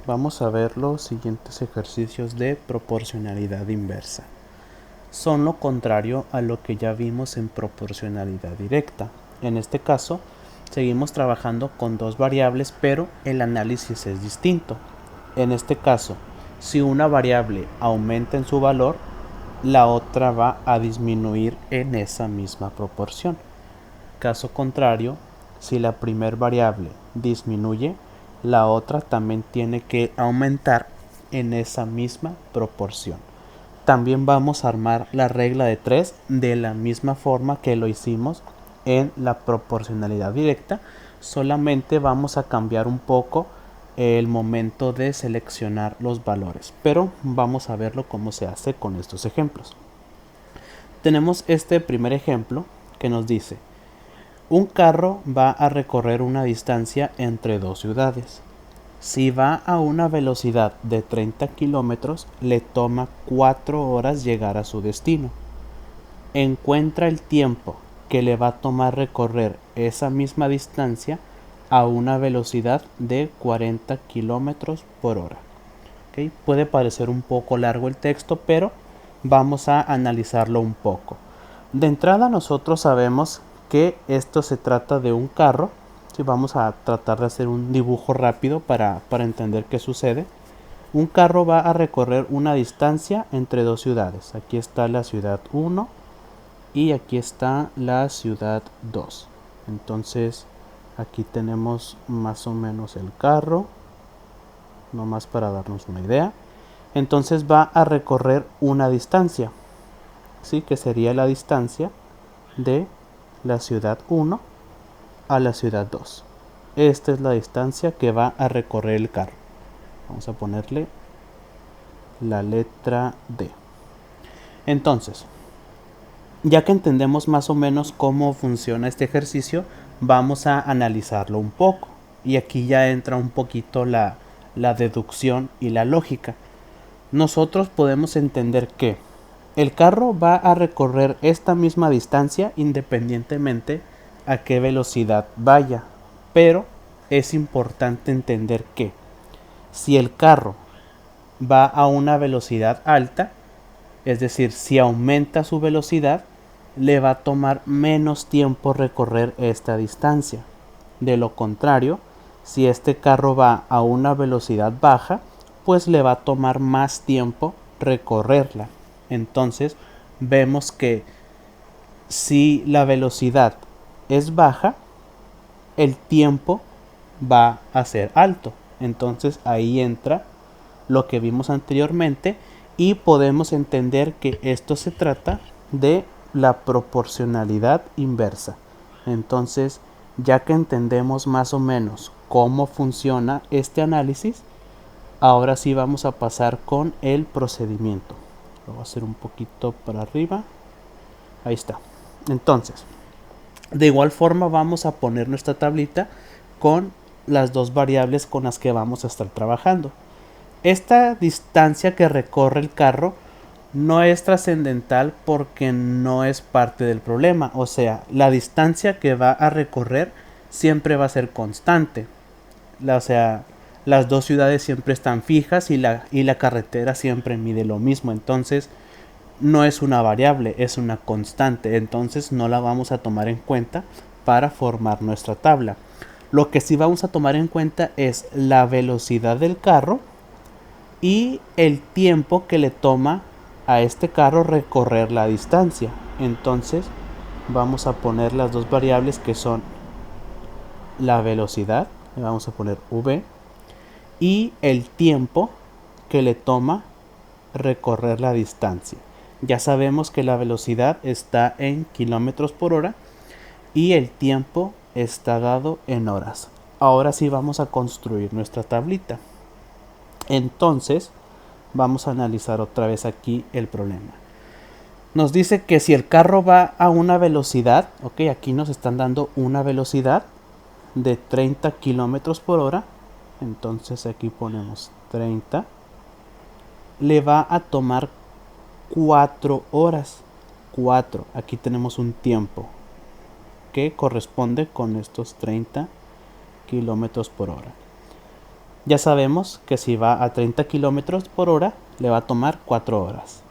Vamos a ver los siguientes ejercicios de proporcionalidad inversa. Son lo contrario a lo que ya vimos en proporcionalidad directa. En este caso, seguimos trabajando con dos variables, pero el análisis es distinto. En este caso, si una variable aumenta en su valor, la otra va a disminuir en esa misma proporción. Caso contrario, si la primera variable disminuye, la otra también tiene que aumentar en esa misma proporción. También vamos a armar la regla de 3 de la misma forma que lo hicimos en la proporcionalidad directa, solamente vamos a cambiar un poco el momento de seleccionar los valores, pero vamos a verlo cómo se hace con estos ejemplos. Tenemos este primer ejemplo que nos dice: un carro va a recorrer una distancia entre dos ciudades. Si va a una velocidad de 30 kilómetros, le toma 4 horas llegar a su destino. Encuentra el tiempo que le va a tomar recorrer esa misma distancia a una velocidad de 40 kilómetros por hora. ¿Okay? Puede parecer un poco largo el texto, pero vamos a analizarlo un poco. De entrada, nosotros sabemos que esto se trata de un carro. Si vamos a tratar de hacer un dibujo rápido para entender qué sucede. Un carro va a recorrer una distancia entre dos ciudades. Aquí está la ciudad 1 y aquí está la ciudad 2. Entonces aquí tenemos más o menos el carro, nomás para darnos una idea. Entonces va a recorrer una distancia, ¿sí? Que sería la distancia de la ciudad 1 a la ciudad 2. Esta es la distancia que va a recorrer el carro. Vamos a ponerle la letra D. Entonces, ya que entendemos más o menos cómo funciona este ejercicio, vamos a analizarlo un poco. Y aquí ya entra un poquito la deducción y la lógica. Nosotros podemos entender que el carro va a recorrer esta misma distancia independientemente a qué velocidad vaya, pero es importante entender que si el carro va a una velocidad alta, es decir, si aumenta su velocidad, le va a tomar menos tiempo recorrer esta distancia. De lo contrario, si este carro va a una velocidad baja, pues le va a tomar más tiempo recorrerla. Entonces, vemos que si la velocidad es baja, el tiempo va a ser alto. Entonces ahí entra lo que vimos anteriormente y podemos entender que esto se trata de la proporcionalidad inversa. Entonces, ya que entendemos más o menos cómo funciona este análisis, ahora sí vamos a pasar con el procedimiento. Lo voy a hacer un poquito para arriba. Ahí está. Entonces, de igual forma vamos a poner nuestra tablita con las dos variables con las que vamos a estar trabajando. Esta distancia que recorre el carro no es trascendental porque no es parte del problema. O sea, la distancia que va a recorrer siempre va a ser constante. O sea, las dos ciudades siempre están fijas y la carretera siempre mide lo mismo. Entonces, no es una variable, es una constante. Entonces, no la vamos a tomar en cuenta para formar nuestra tabla. Lo que sí vamos a tomar en cuenta es la velocidad del carro y el tiempo que le toma a este carro recorrer la distancia. Entonces vamos a poner las dos variables que son la velocidad, le vamos a poner v, y el tiempo que le toma recorrer la distancia. Ya sabemos que la velocidad está en kilómetros por hora y el tiempo está dado en horas. Ahora sí vamos a construir nuestra tablita. Entonces vamos a analizar otra vez aquí el problema. Nos dice que si el carro va a una velocidad, ok, aquí nos están dando una velocidad de 30 kilómetros por hora. Entonces aquí ponemos 30. Le va a tomar 4 horas. 4. Aquí tenemos un tiempo que corresponde con estos 30 kilómetros por hora. Ya sabemos que si va a 30 kilómetros por hora, le va a tomar 4 horas.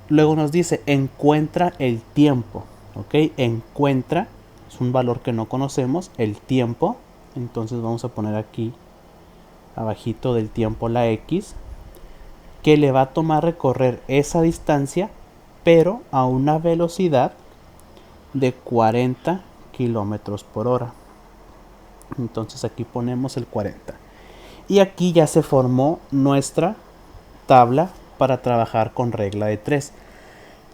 Luego nos dice, encuentra el tiempo. ¿Ok? Encuentra, es un valor que no conocemos, el tiempo. Entonces vamos a poner aquí, abajito del tiempo, la X, que le va a tomar recorrer esa distancia, pero a una velocidad de 40 kilómetros por hora. Entonces aquí ponemos el 40. Y aquí ya se formó nuestra tabla para trabajar con regla de 3.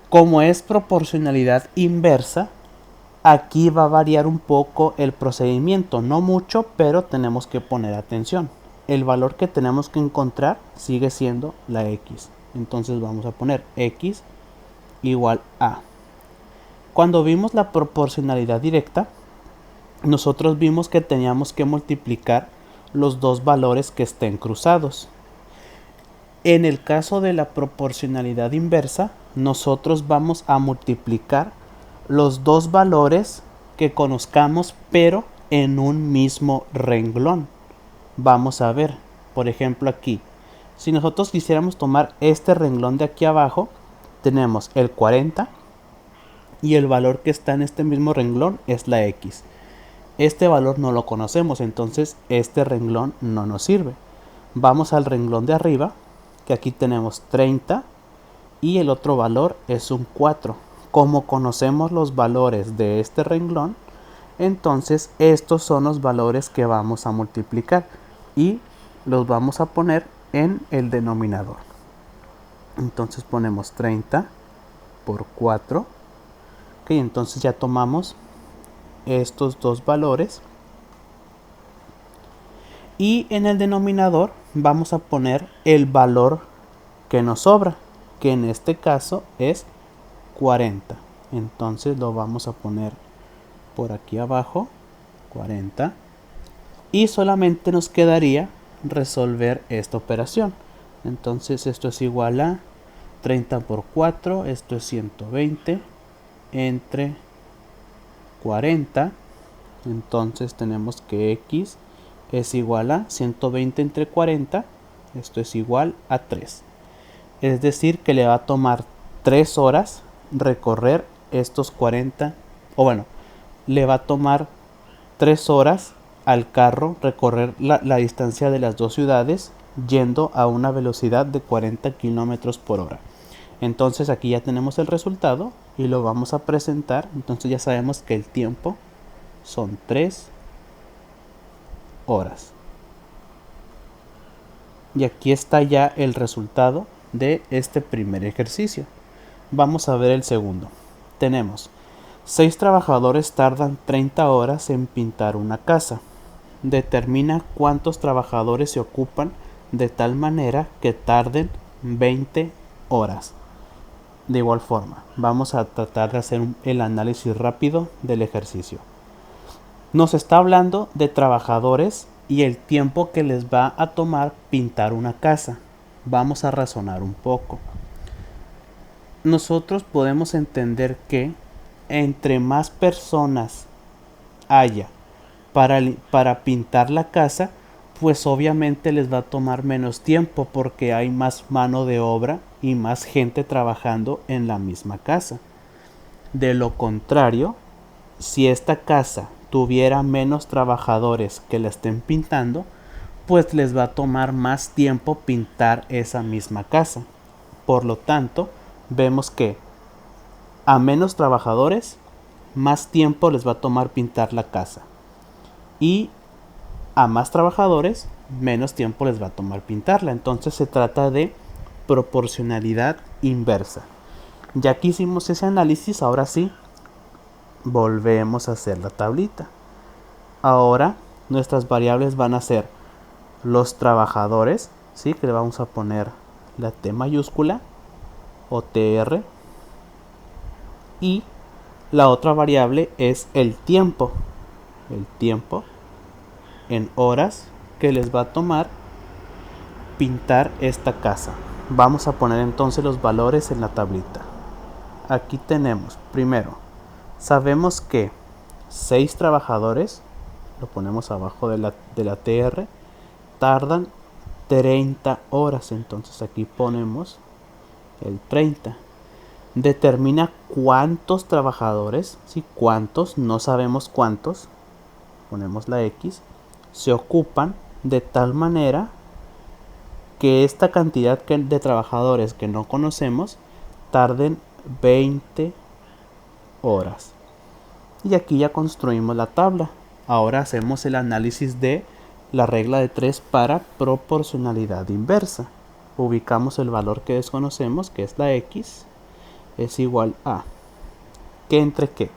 Como es proporcionalidad inversa, aquí va a variar un poco el procedimiento, no mucho, pero tenemos que poner atención. El valor que tenemos que encontrar sigue siendo la X. Entonces vamos a poner X igual a. Cuando vimos la proporcionalidad directa, nosotros vimos que teníamos que multiplicar los dos valores que estén cruzados. En el caso de la proporcionalidad inversa, nosotros vamos a multiplicar los dos valores que conozcamos, pero en un mismo renglón. Vamos a ver, por ejemplo aquí, si nosotros quisiéramos tomar este renglón de aquí abajo, tenemos el 40 y el valor que está en este mismo renglón es la X. Este valor no lo conocemos, entonces este renglón no nos sirve. Vamos al renglón de arriba, que aquí tenemos 30 y el otro valor es un 4. Como conocemos los valores de este renglón, entonces estos son los valores que vamos a multiplicar y los vamos a poner en el denominador. Entonces ponemos 30 por 4. Ok, entonces ya tomamos estos dos valores y en el denominador vamos a poner el valor que nos sobra, que en este caso es 40. Entonces lo vamos a poner por aquí abajo, 40, y solamente nos quedaría resolver esta operación. Entonces esto es igual a 30 por 4, esto es 120 entre 40. Entonces tenemos que X es igual a 120 entre 40, esto es igual a 3. Es decir que le va a tomar 3 horas recorrer estos 40, o bueno, le va a tomar 3 horas al carro recorrer la distancia de las dos ciudades yendo a una velocidad de 40 kilómetros por hora. Entonces aquí ya tenemos el resultado y lo vamos a presentar. Entonces ya sabemos que el tiempo son 3 horas. Y aquí está ya el resultado de este primer ejercicio. Vamos a ver el segundo. Tenemos 6 trabajadores tardan 30 horas en pintar una casa. Determina cuántos trabajadores se ocupan de tal manera que tarden 20 horas. De igual forma, vamos a tratar de hacer el análisis rápido del ejercicio. Nos está hablando de trabajadores y el tiempo que les va a tomar pintar una casa. Vamos a razonar un poco. Nosotros podemos entender que entre más personas haya para pintar la casa, pues obviamente les va a tomar menos tiempo porque hay más mano de obra y más gente trabajando en la misma casa. De lo contrario, si esta casa tuviera menos trabajadores que la estén pintando, pues les va a tomar más tiempo pintar esa misma casa. Por lo tanto, vemos que a menos trabajadores, más tiempo les va a tomar pintar la casa. Y a más trabajadores, menos tiempo les va a tomar pintarla. Entonces se trata de proporcionalidad inversa. Ya que hicimos ese análisis, ahora sí, volvemos a hacer la tablita. Ahora nuestras variables van a ser los trabajadores, ¿sí? Que le vamos a poner la T mayúscula o TR. Y la otra variable es el tiempo. El tiempo en horas que les va a tomar pintar esta casa. Vamos a poner entonces los valores en la tablita. Aquí tenemos, primero, sabemos que 6 trabajadores, lo ponemos abajo de la TR, tardan 30 horas. Entonces aquí ponemos el 30. Determina cuántos trabajadores, ¿sí? Cuántos, no sabemos cuántos, ponemos la X, se ocupan de tal manera que esta cantidad de trabajadores que no conocemos tarden 20 horas. Y aquí ya construimos la tabla. Ahora hacemos el análisis de la regla de 3 para proporcionalidad inversa. Ubicamos el valor que desconocemos, que es la X, es igual a ¿qué entre qué?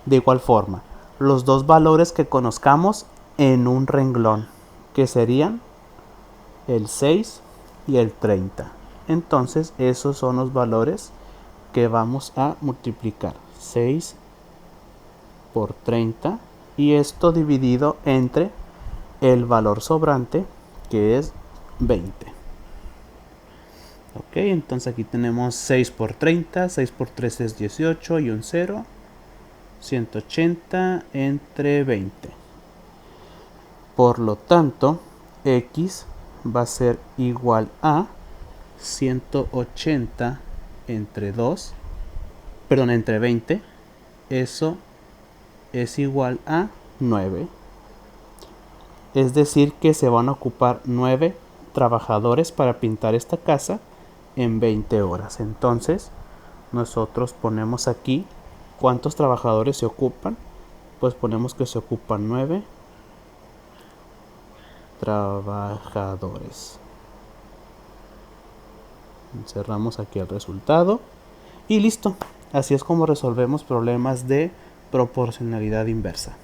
De igual forma, los dos valores que conozcamos en un renglón, que serían el 6 y el 30. Entonces esos son los valores que vamos a multiplicar. 6 por 30 y esto dividido entre el valor sobrante, que es 20. Ok, entonces aquí tenemos 6 por 30, 6 por 3 es 18 y un 0, 180 entre 20. Por lo tanto, X va a ser igual a 180 entre 2, perdón, entre 20, eso es igual a 9. Es decir que se van a ocupar 9 trabajadores para pintar esta casa en 20 horas. Entonces nosotros ponemos aquí cuántos trabajadores se ocupan. Pues ponemos que se ocupan 9 trabajadores. Cerramos aquí el resultado y listo. Así es como resolvemos problemas de proporcionalidad inversa.